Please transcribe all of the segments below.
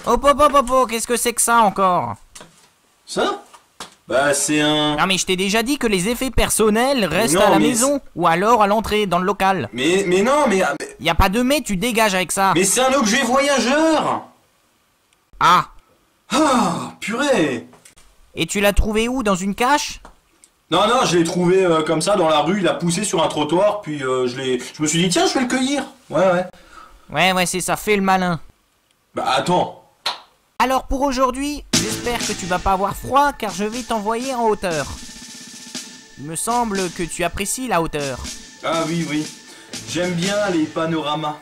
Hop hop hop hop, hop, qu'est-ce que c'est que ça encore? Ça? Bah c'est un... Non mais je t'ai déjà dit que les effets personnels restent Non, à la mais maison, ou alors à l'entrée, dans le local. Mais non, mais... Y a pas de mais, tu dégages avec ça. Mais c'est un objet voyageur! Ah! Ah, purée! Et tu l'as trouvé où? Dans une cache? Non, non, je l'ai trouvé comme ça dans la rue, il a poussé sur un trottoir, puis je me suis dit, tiens, je vais le cueillir. Ouais. Ouais, c'est ça, fait le malin. Bah attends. Alors pour aujourd'hui, j'espère que tu vas pas avoir froid car je vais t'envoyer en hauteur. Il me semble que tu apprécies la hauteur. Ah oui. J'aime bien les panoramas.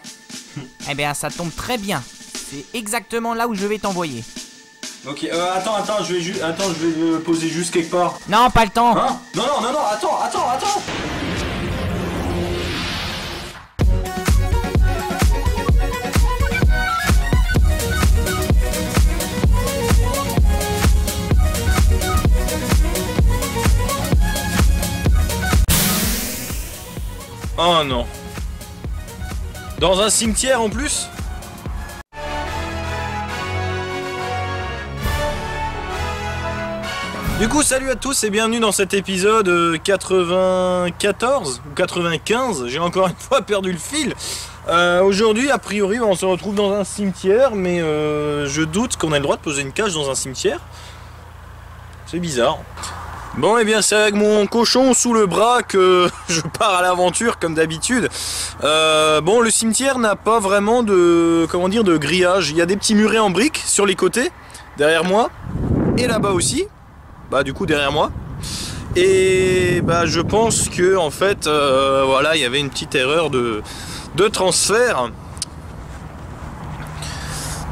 Eh bien ça tombe très bien. C'est exactement là où je vais t'envoyer. Ok, attends, je vais le poser juste quelque part. Non, pas le temps. Hein? Non, attends. Oh non. Dans un cimetière en plus? Du coup, salut à tous et bienvenue dans cet épisode 94 ou 95. J'ai encore une fois perdu le fil. Aujourd'hui, a priori, on se retrouve dans un cimetière, mais je doute qu'on ait le droit de poser une cage dans un cimetière. C'est bizarre. Bon, et bien, c'est avec mon cochon sous le bras que je pars à l'aventure, comme d'habitude. Bon, le cimetière n'a pas vraiment de, de grillage. Il y a des petits murets en briques sur les côtés, derrière moi, et là-bas aussi. Bah, du coup, derrière moi. Et bah, je pense que, en fait, voilà, il y avait une petite erreur de transfert.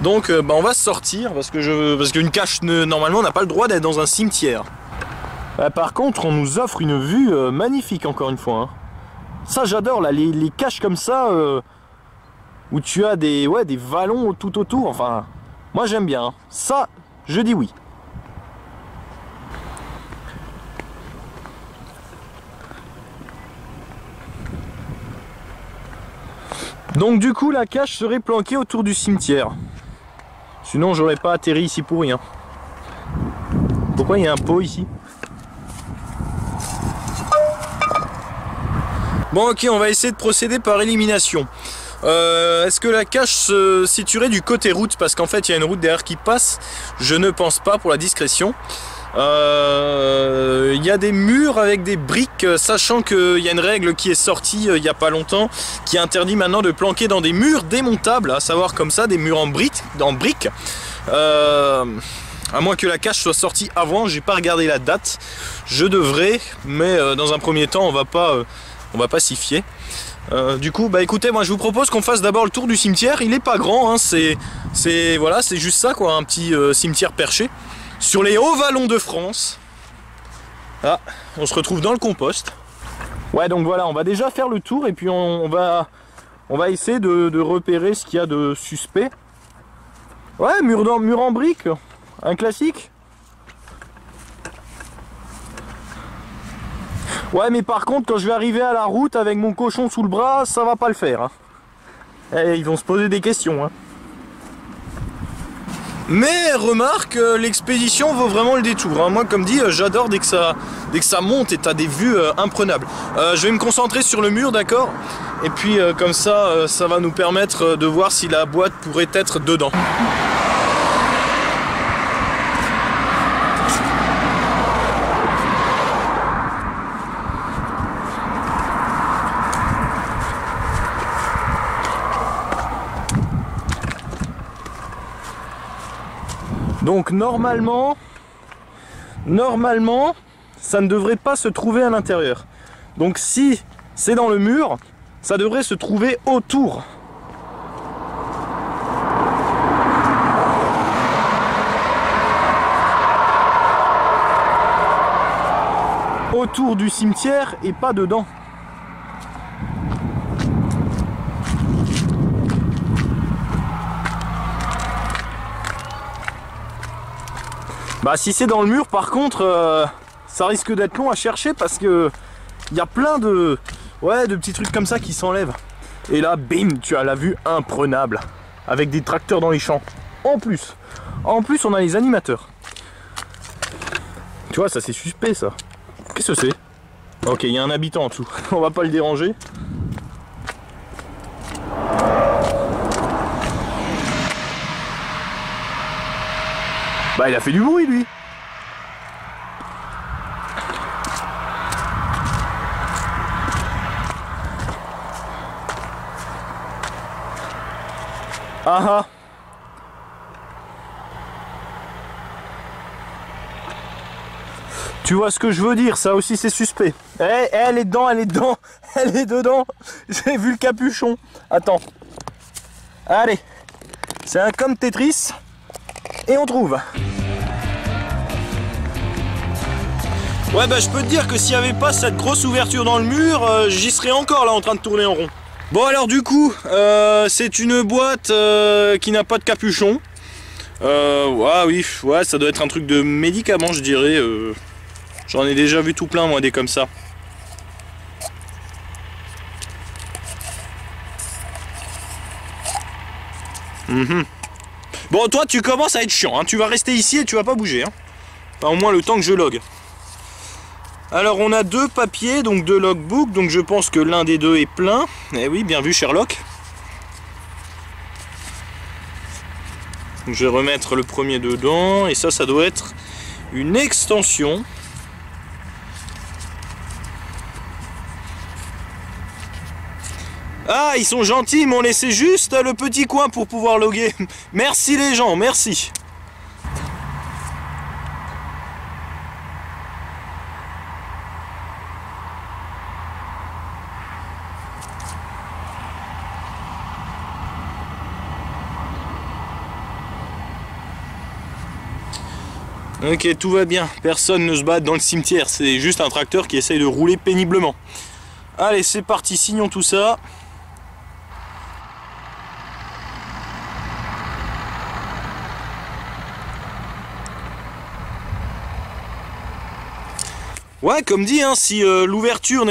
Donc, bah, on va sortir parce qu'une cache, normalement, n'a pas le droit d'être dans un cimetière. Par contre, on nous offre une vue magnifique, encore une fois. Hein. Ça, j'adore, là, les caches comme ça, où tu as des vallons tout autour. Enfin, moi, j'aime bien. Hein. Ça, je dis oui. Donc, du coup, la cache serait planquée autour du cimetière. Sinon, j'aurais pas atterri ici pour rien. Pourquoi il y a un pot ici ? Bon, ok, on va essayer de procéder par élimination. Est-ce que la cache se situerait du côté route? Parce qu'en fait, il y a une route derrière qui passe. Je ne pense pas, pour la discrétion. Il y a des murs avec des briques, sachant qu'il y a une règle qui est sortie il n'y a pas longtemps, qui interdit maintenant de planquer dans des murs démontables, à savoir comme ça, des murs en briques. À moins que la cache soit sortie avant, j'ai pas regardé la date. Je devrais, mais dans un premier temps, on va pas s'y fier. Du coup, bah écoutez, moi je vous propose qu'on fasse d'abord le tour du cimetière. Il est pas grand, hein, c'est juste ça quoi, un petit cimetière perché sur les hauts vallons de France. Ah, on se retrouve dans le compost. Ouais, donc voilà, on va déjà faire le tour et puis on va essayer de repérer ce qu'il y a de suspect. Ouais, mur en briques, un classique. Ouais, mais par contre, quand je vais arriver à la route avec mon cochon sous le bras, ça va pas le faire. Hein. Et ils vont se poser des questions. Hein. Mais remarque, l'expédition vaut vraiment le détour. Hein. Moi, comme dit, j'adore dès que ça monte et t'as des vues imprenables. Je vais me concentrer sur le mur, d'accord? Et puis, comme ça, ça va nous permettre de voir si la boîte pourrait être dedans. Donc normalement, ça ne devrait pas se trouver à l'intérieur. Donc si c'est dans le mur, ça devrait se trouver autour. Autour du cimetière et pas dedans. Bah si c'est dans le mur par contre ça risque d'être long à chercher parce que il y a plein de petits trucs comme ça qui s'enlèvent. Et là bim, tu as la vue imprenable avec des tracteurs dans les champs. en plus. En plus, on a les animateurs. Tu vois, ça c'est suspect ça. Qu'est-ce que c'est? Ok, il y a un habitant en dessous. On va pas le déranger. Bah, il a fait du bruit lui. Ah ah. Tu vois ce que je veux dire, ça aussi c'est suspect. Elle est dedans, elle est dedans, elle est dedans. J'ai vu le capuchon. Attends. Allez. C'est un comme Tetris. Et on trouve. Ouais bah je peux te dire que s'il n'y avait pas cette grosse ouverture dans le mur, j'y serais encore là en train de tourner en rond. Bon alors du coup, c'est une boîte qui n'a pas de capuchon. Ouais, oui, ouais, ça doit être un truc de médicament je dirais. J'en ai déjà vu tout plein moi des comme ça. Bon toi tu commences à être chiant, hein. Tu vas rester ici et tu vas pas bouger. Hein. Enfin, au moins le temps que je log. Alors on a deux papiers, donc deux logbooks, donc je pense que l'un des deux est plein. Eh oui, bien vu Sherlock. Donc, je vais remettre le premier dedans, et ça doit être une extension. Ah, ils sont gentils, ils m'ont laissé juste le petit coin pour pouvoir loguer. Merci les gens, merci. Ok, tout va bien, personne ne se bat dans le cimetière, c'est juste un tracteur qui essaye de rouler péniblement. Allez, c'est parti, signons tout ça. Ouais, comme dit, hein, si l'ouverture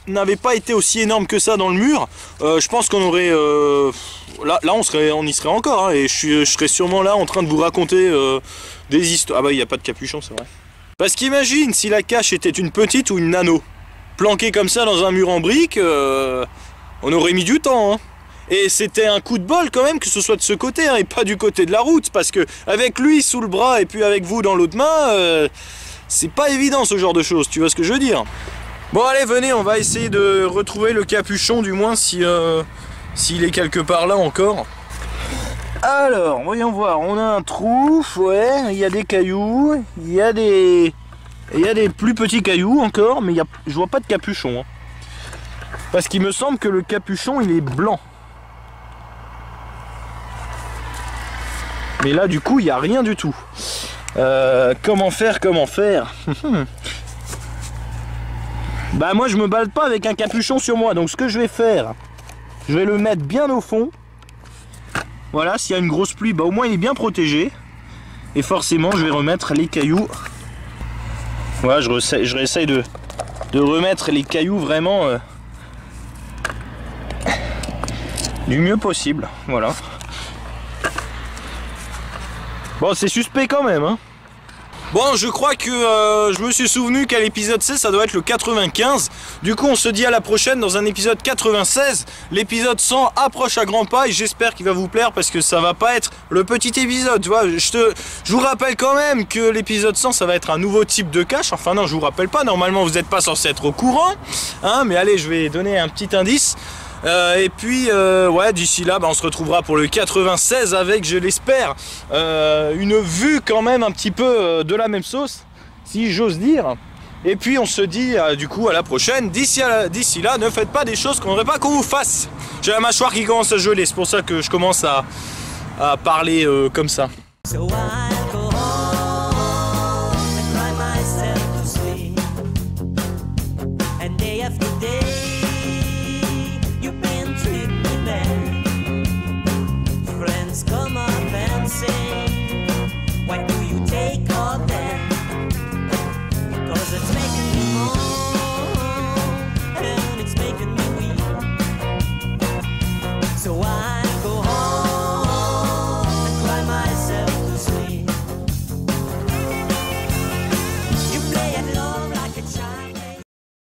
n'avait pas été aussi énorme que ça dans le mur, je pense qu'on aurait... là on y serait encore, hein, et je serais sûrement là en train de vous raconter des histoires. Ah bah il n'y a pas de capuchon, c'est vrai. Parce qu'imagine si la cache était une petite ou une nano, planquée comme ça dans un mur en briques, on aurait mis du temps. Hein. Et c'était un coup de bol quand même que ce soit de ce côté, hein, et pas du côté de la route, parce que avec lui sous le bras et puis avec vous dans l'autre main... c'est pas évident ce genre de choses, tu vois ce que je veux dire? Bon allez, venez, on va essayer de retrouver le capuchon, du moins si s'il est quelque part là encore. Alors, voyons voir, on a un trou, ouais, il y a des cailloux, il y a des plus petits cailloux encore, mais je vois pas de capuchon. Hein. Parce qu'il me semble que le capuchon, il est blanc. Mais là, du coup, il n'y a rien du tout. Comment faire? Bah moi je me balade pas avec un capuchon sur moi, donc ce que je vais faire, je vais le mettre bien au fond. Voilà, s'il y a une grosse pluie, bah au moins il est bien protégé. Et forcément je vais remettre les cailloux. Voilà, je réessaye de remettre les cailloux vraiment du mieux possible. Voilà. Bon, c'est suspect quand même, hein. Bon, je crois que je me suis souvenu qu'à l'épisode 16, ça doit être le 95. Du coup, on se dit à la prochaine dans un épisode 96. L'épisode 100 approche à grands pas et j'espère qu'il va vous plaire parce que ça va pas être le petit épisode, tu vois. Je vous rappelle quand même que l'épisode 100, ça va être un nouveau type de cache. Enfin non, je vous rappelle pas, normalement vous n'êtes pas censé être au courant. Hein, mais allez, je vais donner un petit indice. Et puis ouais, d'ici là on se retrouvera pour le 96 avec, je l'espère, une vue quand même un petit peu de la même sauce, si j'ose dire. Et puis on se dit du coup à la prochaine. D'ici là, ne faites pas des choses qu'on n'aurait pas qu'on vous fasse. J'ai la mâchoire qui commence à geler, c'est pour ça que je commence à parler comme ça.